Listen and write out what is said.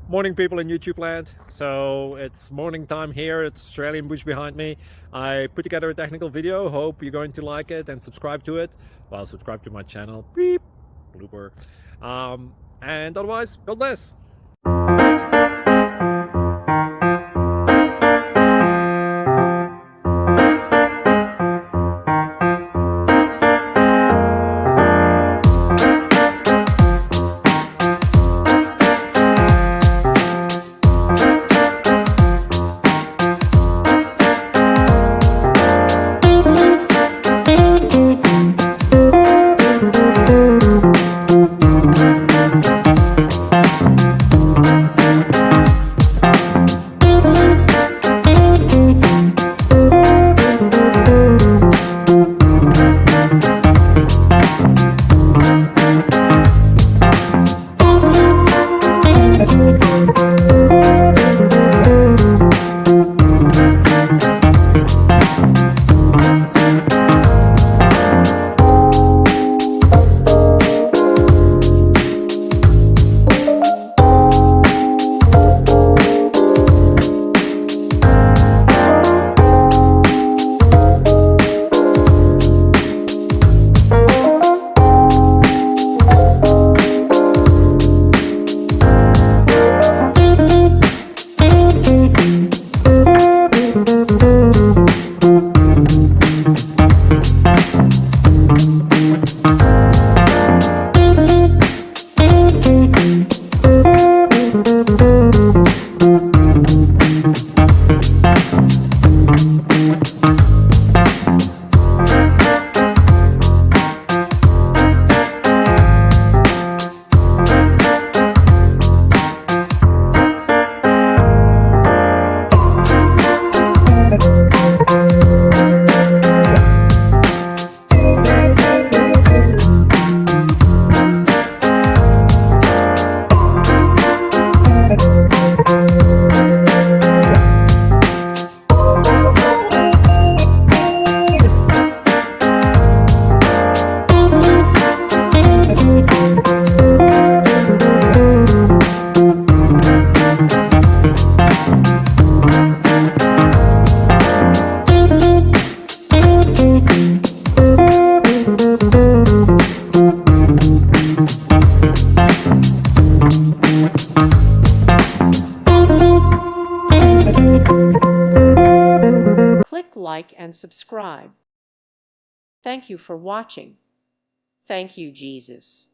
Morning, people in YouTube land. So it's morning time here. It's Australian bush behind me. I put together a technical video. Hope you're going to like it and subscribe to it. Well, subscribe to my channel. Beep, blooper. And otherwise, God bless. Click like and subscribe. Thank you for watching. Thank you, Jesus.